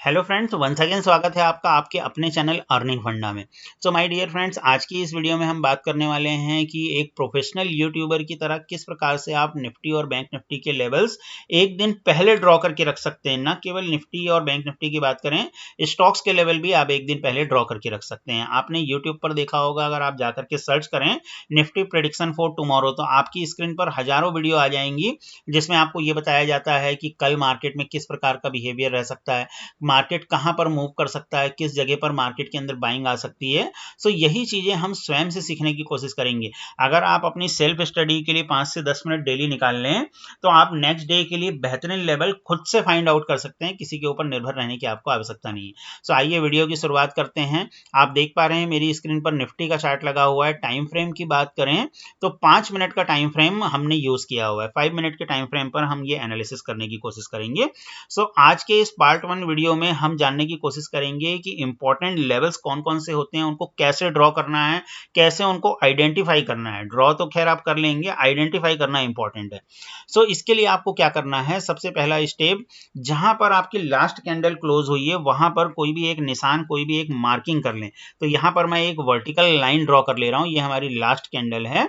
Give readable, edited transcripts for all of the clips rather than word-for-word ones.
Hello friends, once again स्वागत है आपका आपके अपने चैनल अर्निंग फंडा में। सो माय डियर फ्रेंड्स, आज की इस वीडियो में हम बात करने वाले हैं कि एक प्रोफेशनल यूट्यूबर की तरह किस प्रकार से आप निफ्टी और बैंक निफ्टी के लेवल्स एक दिन पहले ड्रॉ करके रख सकते हैं। ना केवल निफ्टी और बैंक निफ्टी की बात करें, स्टॉक्स के लेवल भी आप एक दिन पहले ड्रॉ करके रख सकते हैं। आपने यूट्यूब पर देखा होगा, अगर आप जाकर के सर्च करें निफ्टी प्रेडिक्शन फॉर टुमारो, तो आपकी स्क्रीन पर हजारों वीडियो आ जाएंगी जिसमें आपको ये बताया जाता है कि कल मार्केट में किस प्रकार का बिहेवियर रह सकता है, मार्केट कहां पर मूव कर सकता है, किस जगह पर मार्केट के अंदर बाइंग आ सकती है। सो यही चीजें हम स्वयं से सीखने की कोशिश करेंगे। अगर आप अपनी सेल्फ स्टडी के लिए 5 से 10 मिनट डेली निकाल लें तो आप नेक्स्ट डे के लिए बेहतरीन लेवल खुद से फाइंड आउट कर सकते हैं। किसी के ऊपर निर्भर रहने की आपको आवश्यकता नहीं है। सो आइए वीडियो की शुरुआत करते हैं। आप देख पा रहे हैं मेरी स्क्रीन पर निफ्टी का चार्ट लगा हुआ है। टाइम फ्रेम की बात करें तो 5 मिनट का टाइम फ्रेम हमने यूज किया हुआ है। 5 मिनट के टाइम फ्रेम पर हम ये एनालिसिस करने की कोशिश करेंगे। सो आज के इस पार्ट 1 वीडियो में हम जानने की कोशिश करेंगे कि इंपॉर्टेंट लेवल्स कौन कौन से होते हैं, उनको कैसे ड्रॉ करना है, कैसे उनको आइडेंटिफाई करना है। ड्रॉ तो खैर आप कर लेंगे, आइडेंटिफाई करना इंपॉर्टेंट है। सो इसके लिए आपको क्या करना है, सबसे पहला स्टेप, जहां पर आपकी लास्ट कैंडल क्लोज हुई है वहां पर कोई भी एक निशान, कोई भी एक मार्किंग कर लें। तो यहां पर मैं एक वर्टिकल लाइन ड्रॉ कर ले रहा हूं, ये हमारी लास्ट कैंडल है।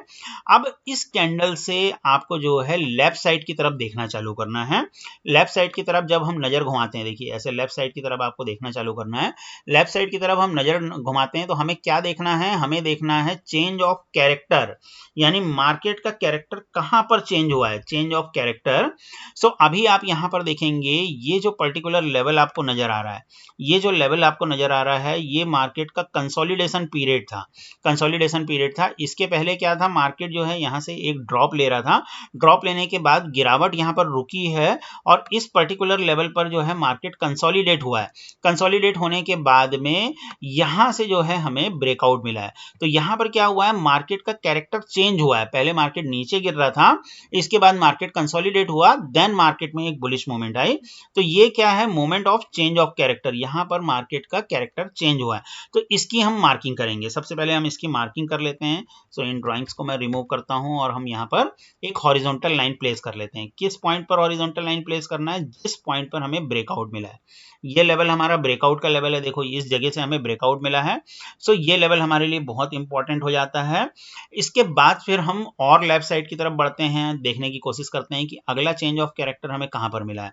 अब इस कैंडल से आपको जो है लेफ्ट साइड की तरफ देखना चालू करना है। लेफ्ट साइड की तरफ जब हम नजर घुमाते हैं, देखिए ऐसे लेफ्ट साइड की तरफ आपको देखना चालू करना है। लेफ्ट साइड की तरफ हम नजर घुमाते हैं तो हमें क्या देखना है, हमें देखना है चेंज ऑफ कैरेक्टर, यानी मार्केट का कैरेक्टर कहां पर चेंज हुआ है, चेंज ऑफ कैरेक्टर। सो अभी आप यहां पर देखेंगे ये जो पर्टिकुलर लेवल आपको नजर आ रहा है, ये जो लेवल आपको नजर आ रहा है, ये मार्केट का कंसोलिडेशन पीरियड था। कंसोलिडेशन पीरियड था। इसके पहले क्या था, मार्केट जो है यहां से एक ड्रॉप ले रहा था। ड्रॉप लेने के बाद गिरावट यहां पर रुकी है और इस पर्टिकुलर लेवल पर जो है मार्केट कंसोलिडेट हुआ है। कंसोलिडेट होने के बाद में यहां से जो है हमें ब्रेकआउट मिला है। तो यहां पर क्या हुआ है, मार्केट का कैरेक्टर चेंज हुआ है। पहले मार्केट नीचे गिर रहा था, इसके बाद मार्केट कंसोलिडेट हुआ, देन मार्केट में एक बुलिश मूवमेंट आई। तो ये क्या है, moment of change of character. यहां पर मार्केट का कैरेक्टर चेंज हुआ है, तो इसकी हम मार्किंग करेंगे। सबसे पहले हम इसकी मार्किंग कर लेते हैं। सो इन ड्राइंग्स को मैं रिमूव करता हूं और हम यहां पर एक हॉरिजॉन्टल लाइन प्लेस कर लेते हैं। किस पॉइंट पर हॉरिजॉन्टल लाइन प्लेस करना है, जिस पॉइंट पर हमें ब्रेकआउट मिला है। ये लेवल हमारा ब्रेकआउट का लेवल है। देखो इस जगह से हमें ब्रेकआउट मिला है। सो ये लेवल हमारे लिए बहुत इंपॉर्टेंट हो जाता है। इसके बाद फिर हम और लेफ्ट साइड की तरफ बढ़ते हैं, देखने की कोशिश करते हैं कि अगला चेंज ऑफ कैरेक्टर हमें कहां पर मिला है।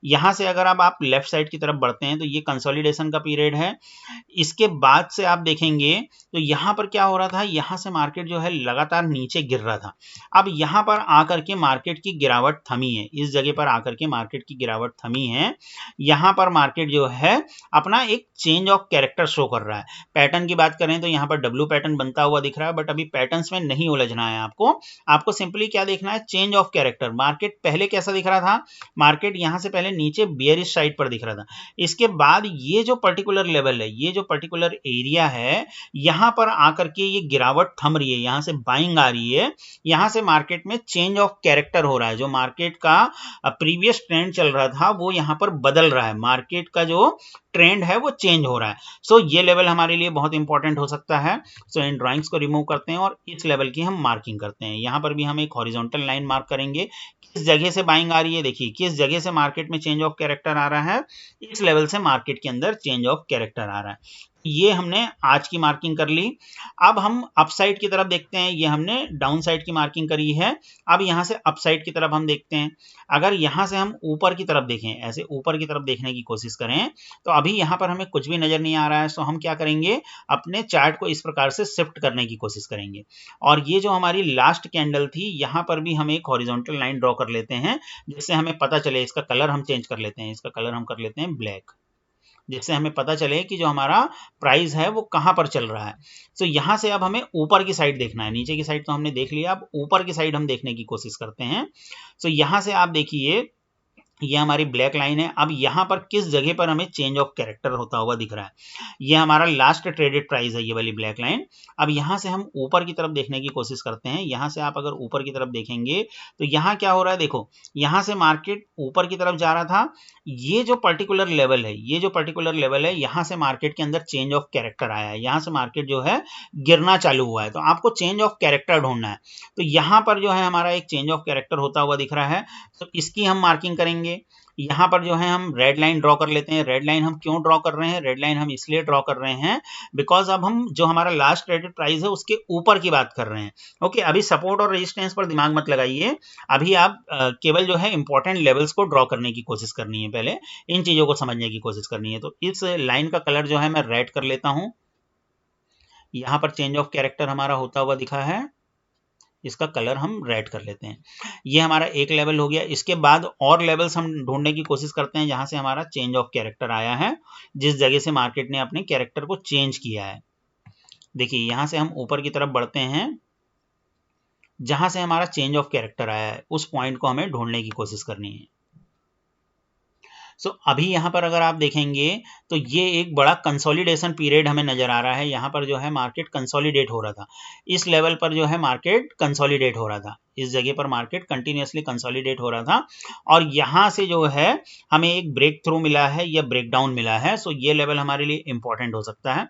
यहां से अगर अब आप लेफ्ट साइड की तरफ बढ़ते हैं तो ये कंसोलिडेशन का पीरियड है। इसके बाद से आप देखेंगे तो यहां पर क्या हो रहा था, यहां से मार्केट जो है लगातार नीचे गिर रहा था। अब यहां पर आकर के मार्केट की गिरावट थमी है, इस जगह पर आकर के मार्केट की गिरावट थमी है। यहां पर मार्केट जो है अपना एक चेंज ऑफ कैरेक्टर शो कर रहा है। पैटर्न की बात करें तो यहां पर डब्ल्यू पैटर्न बनता हुआ दिख रहा है, बट अभी पैटर्न्स में नहीं उलझना है आपको। आपको सिंपली क्या देखना है, चेंज ऑफ कैरेक्टर। मार्केट पहले कैसा दिख रहा था, मार्केट यहां से पहले नीचे बियरिश साइड पर दिख रहा था। इसके बाद ये जो पर्टिकुलर लेवल है, ये जो पर्टिकुलर एरिया है, यहां पर आकर के ये गिरावट थम रही है, यहां से बाइंग आ रही है। यहां से मार्केट में चेंज ऑफ कैरेक्टर हो रहा है। जो मार्केट का प्रीवियस ट्रेंड चल रहा था वो यहां पर बदल रहा है, मार्केट का जो ट्रेंड है वो चेंज हो रहा है। सो ये लेवल हमारे लिए बहुत इंपॉर्टेंट हो सकता है। सो इन ड्राइंग्स को रिमूव करते हैं और इस लेवल की हम मार्किंग करते हैं। यहां पर भी हम एक हॉरिजॉन्टल लाइन मार्क करेंगे। किस जगह से बाइंग आ रही है, देखिए किस जगह से मार्केट में चेंज ऑफ कैरेक्टर आ रहा है, इस लेवल से मार्केट के अंदर चेंज ऑफ कैरेक्टर आ रहा है। ये हमने आज की मार्किंग कर ली। अब हम अपसाइड की तरफ देखते हैं, ये हमने डाउन साइड की मार्किंग करी है। अब यहां से अपसाइड की तरफ हम देखते हैं। अगर यहां से हम ऊपर की तरफ देखें, ऐसे ऊपर की तरफ देखने की कोशिश करें, तो अभी यहां पर हमें कुछ भी नजर नहीं आ रहा है। सो हम क्या करेंगे, अपने चार्ट को इस प्रकार से शिफ्ट करने की कोशिश करेंगे। और ये जो हमारी लास्ट कैंडल थी, यहां पर भी हम एक हॉरिजॉन्टल लाइन ड्रॉ कर लेते हैं, जिससे हमें पता चले। इसका कलर हम चेंज कर लेते हैं, इसका कलर हम कर लेते हैं ब्लैक, जिससे हमें पता चले कि जो हमारा प्राइस है वो कहां पर चल रहा है। सो यहां से अब हमें ऊपर की साइड देखना है। नीचे की साइड तो हमने देख लिया, अब ऊपर की साइड हम देखने की कोशिश करते हैं। सो यहां से आप देखिए ये हमारी ब्लैक लाइन है। अब यहां पर किस जगह पर हमें चेंज ऑफ कैरेक्टर होता हुआ दिख रहा है, ये हमारा लास्ट ट्रेडेड प्राइस है, ये वाली ब्लैक लाइन। अब यहां से हम ऊपर की तरफ देखने की कोशिश करते हैं। यहां से आप अगर ऊपर की तरफ देखेंगे तो यहां क्या हो रहा है, देखो यहां से मार्केट ऊपर की तरफ जा रहा था। ये जो पर्टिकुलर लेवल है, ये जो पर्टिकुलर लेवल है, यहां से मार्केट के अंदर चेंज ऑफ कैरेक्टर आया है। यहां से मार्केट जो है गिरना चालू हुआ है। तो आपको चेंज ऑफ कैरेक्टर ढूंढना है। तो यहां पर जो है हमारा एक चेंज ऑफ कैरेक्टर होता हुआ दिख रहा है, तो इसकी हम मार्किंग करेंगे। यहाँ पर जो है हम रेड लाइन ड्रॉ कर लेते हैं। रेड लाइन हम क्यों ड्रॉ कर रहे हैं? रेड लाइन हम इसलिए ड्रॉ कर रहे हैं बिकॉज अब हम जो हमारा लास्ट ट्रेडेड प्राइस है उसके ऊपर की बात कर रहे हैं। ओके, अभी सपोर्ट और रेजिस्टेंस पर दिमाग मत लगाइए, अभी आप केवल जो है इंपॉर्टेंट लेवल्स को ड्रॉ करने की कोशिश करनी है, पहले इन चीजों को समझने की कोशिश करनी है। तो इस लाइन का कलर जो है मैं रेड कर लेता हूं। यहाँ पर चेंज ऑफ कैरेक्टर हमारा होता हुआ दिखा है, इसका कलर हम रेड कर लेते हैं। ये हमारा एक लेवल हो गया। इसके बाद और लेवल्स हम ढूंढने की कोशिश करते हैं जहां से हमारा चेंज ऑफ कैरेक्टर आया है, जिस जगह से मार्केट ने अपने कैरेक्टर को चेंज किया है। देखिए यहां से हम ऊपर की तरफ बढ़ते हैं, जहां से हमारा चेंज ऑफ कैरेक्टर आया है उस पॉइंट को हमें ढूंढने की कोशिश करनी है। अभी यहाँ पर अगर आप देखेंगे तो ये एक बड़ा कंसोलिडेशन पीरियड हमें नजर आ रहा है। यहाँ पर जो है मार्केट कंसोलिडेट हो रहा था, इस लेवल पर जो है मार्केट कंसोलिडेट हो रहा था, इस जगह पर मार्केट कंटिन्यूअसली कंसोलिडेट हो रहा था और यहाँ से जो है हमें एक ब्रेक थ्रू मिला है या ब्रेक डाउन मिला है। ये लेवल हमारे लिए इंपॉर्टेंट हो सकता है।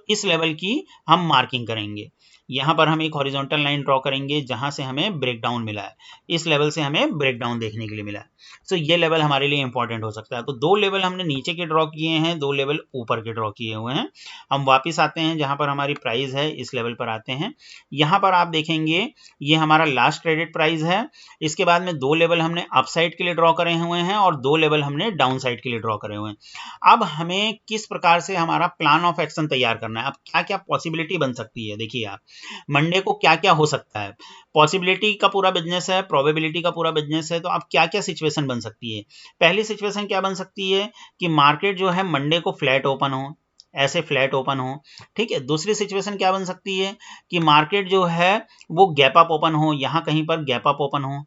इस लेवल की हम मार्किंग करेंगे। यहाँ पर हम एक हॉरिजॉन्टल लाइन ड्रॉ करेंगे जहां से हमें ब्रेकडाउन मिला है, इस लेवल से हमें ब्रेकडाउन देखने के लिए मिला है। ये लेवल हमारे लिए इंपॉर्टेंट हो सकता है। तो दो लेवल हमने नीचे के ड्रॉ किए हैं, दो लेवल ऊपर के ड्रॉ किए हुए हैं। हम वापस आते हैं जहां पर हमारी प्राइस है, इस लेवल पर आते हैं। यहाँ पर आप देखेंगे ये हमारा लास्ट ट्रेडेड प्राइस है। इसके बाद में दो लेवल हमने अप साइड के लिए ड्रॉ करे हुए हैं और दो लेवल हमने डाउन साइड के लिए ड्रॉ करे हुए हैं। अब हमें किस प्रकार से हमारा प्लान ऑफ एक्शन तैयार करना है, अब क्या क्या पॉसिबिलिटी बन सकती है। देखिए आप, मंडे को क्या क्या हो सकता है। पॉसिबिलिटी का पूरा बिजनेस है, प्रोबेबिलिटी का पूरा बिजनेस है। तो अब क्या क्या सिचुएशन बन सकती है। पहली सिचुएशन क्या बन सकती है कि मार्केट जो है मंडे को फ्लैट ओपन हो, ऐसे फ्लैट ओपन हो, ठीक है। दूसरी सिचुएशन क्या बन सकती है कि मार्केट जो है वो गैप अप ओपन हो, यहां कहीं पर गैप अप ओपन हो।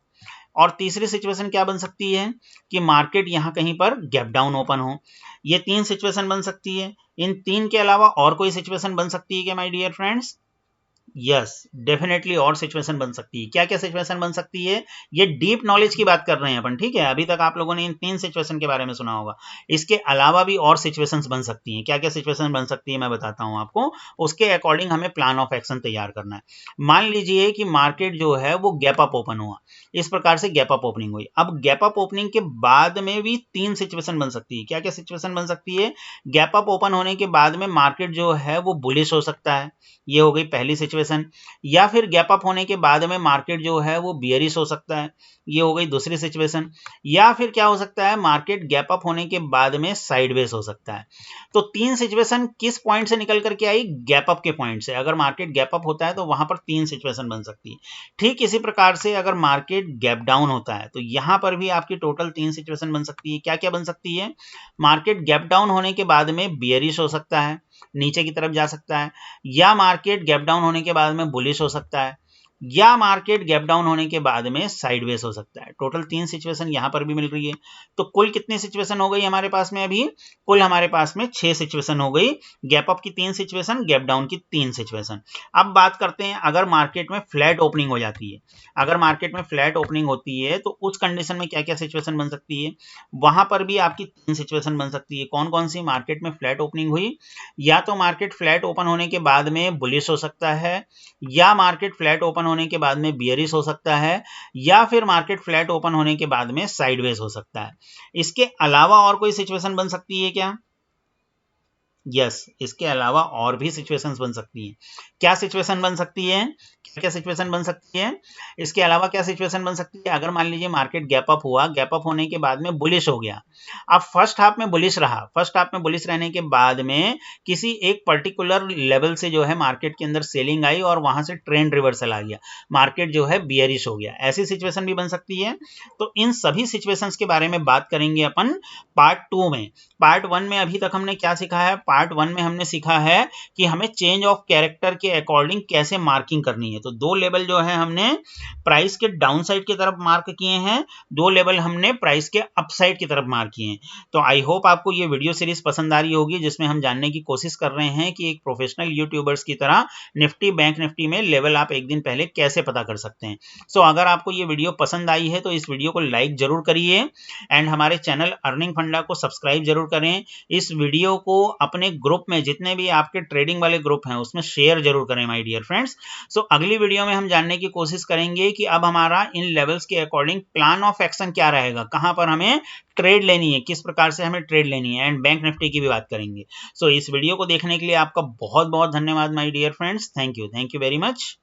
और तीसरी सिचुएशन क्या बन सकती है कि मार्केट यहां कहीं पर गैप डाउन ओपन हो। ये तीन सिचुएशन बन सकती है। इन तीन के अलावा और कोई सिचुएशन बन सकती है क्या my dear friends? Yes, definitely और सिचुएशन बन सकती है। क्या क्या सिचुएशन बन सकती है? ये डीप नॉलेज की बात कर रहे हैं अपन, ठीक है। अभी तक आप लोगों ने इन तीन सिचुएशन के बारे में सुना होगा, इसके अलावा भी और सिचुएशंस बन सकती हैं। क्या क्या सिचुएशन बन सकती है मैं बताता हूं आपको, उसके अकॉर्डिंग हमें प्लान ऑफ एक्शन तैयार करना है। मान लीजिए कि मार्केट जो है वो गैप अप ओपन हुआ, इस प्रकार से गैप अप ओपनिंग हुई। अब गैप अप ओपनिंग के बाद में भी तीन सिचुएशन बन सकती है। क्या क्या सिचुएशन बन सकती है? गैप अप ओपन होने के बाद में मार्केट जो है वो बुलिश हो सकता है, ये हो गई पहली सिचुएशन। या फिर गैप अप होने के बाद में मार्केट जो है वो बियरिश हो सकता है, ये हो गई दूसरी सिचुएशन। या फिर क्या हो सकता है, मार्केट गैप अप होने के बाद में साइडवेज हो सकता है। तो तीन सिचुएशन किस पॉइंट से निकल करके आई? गैप अप के पॉइंट से। अगर मार्केट गैप अप होता है तो वहां पर तीन सिचुएशन बन सकती है। ठीक इसी प्रकार से अगर मार्केट गैप डाउन होता है तो यहां पर भी आपकी टोटल तीन सिचुएशन बन सकती है। क्या क्या बन सकती है? मार्केट गैप डाउन होने के बाद में बियरिश हो सकता है, नीचे की तरफ जा सकता है। या मार्केट गैप डाउन होने के बाद में बुलिश हो सकता है, या मार्केट गैप डाउन होने के बाद में साइडवेज हो सकता है। टोटल तीन सिचुएशन यहां पर भी मिल रही है। तो कुल कितनी सिचुएशन हो गई हमारे पास में? अभी कुल हमारे पास में 6 सिचुएशन हो गई। गैप अप की 3 सिचुएशन, गैप डाउन की 3 सिचुएशन। अब बात करते हैं अगर मार्केट में फ्लैट ओपनिंग हो जाती है। अगर मार्केट में फ्लैट ओपनिंग होती है तो उस कंडीशन में क्या क्या सिचुएशन बन सकती है? वहां पर भी आपकी 3 सिचुएशन बन सकती है। कौन कौन सी? मार्केट में फ्लैट ओपनिंग हुई, या तो मार्केट फ्लैट ओपन होने के बाद में बुलिश हो सकता है, या मार्केट फ्लैट ओपन होने के बाद में बियरिश हो सकता है, या फिर मार्केट फ्लैट ओपन होने के बाद में साइडवेज हो सकता है। इसके अलावा और कोई सिचुएशन बन सकती है क्या? यस, इसके अलावा और भी सिचुएशंस बन सकती हैं। क्या सिचुएशन बन सकती है? क्या क्या सिचुएशन बन सकती है? इसके अलावा क्या सिचुएशन बन सकती है? अगर मान लीजिए मार्केट गैप अप हुआ, गैप अप होने के बाद में बुलिश हो गया। अब फर्स्ट हाफ में बुलिश रहा, फर्स्ट हाफ में बुलिश रहने के बाद में किसी एक पर्टिकुलर लेवल से जो है मार्केट के अंदर सेलिंग आई और वहां से ट्रेंड रिवर्सल आ गया, मार्केट जो है बियरिश हो गया। ऐसी सिचुएशन भी बन सकती है। तो इन सभी सिचुएशंस के बारे में बात करेंगे अपन पार्ट 2 में। पार्ट 1 में अभी तक हमने क्या सीखा है? पार्ट 1 में हमने सीखा है कि हमें चेंज ऑफ कैरेक्टर के अकॉर्डिंग कैसे मार्किंग करनी है। तो दो लेवल जो है हमने प्राइस के डाउन साइड की तरफ मार्क किए हैं, दो लेवल हमने प्राइस के अप साइड की तरफ मार्क किए हैं। तो आई होप आपको ये वीडियो सीरीज पसंद आ रही होगी, जिसमें हम जानने की कोशिश कर रहे हैं कि एक प्रोफेशनल यूट्यूबर्स की तरह निफ्टी बैंक निफ्टी में लेवल आप एक दिन पहले कैसे पता कर सकते हैं। सो अगर आपको ये वीडियो पसंद आई है तो इस वीडियो को लाइक जरूर करिए एंड हमारे चैनल अर्निंग फंडा को सब्सक्राइब जरूर करें। इस वीडियो को अपने अपने ग्रुप में, जितने भी आपके ट्रेडिंग वाले ग्रुप हैं उसमें शेयर जरूर करें माय डियर फ्रेंड्स। सो अगली वीडियो में हम जानने की कोशिश करेंगे कि अब हमारा इन लेवल्स के अकॉर्डिंग प्लान ऑफ एक्शन क्या रहेगा, कहां पर हमें ट्रेड लेनी है, किस प्रकार से हमें ट्रेड लेनी है, एंड बैंक निफ्टी की भी बात करेंगे। सो इस वीडियो को देखने के लिए आपका बहुत बहुत धन्यवाद my dear friends. Thank you very much.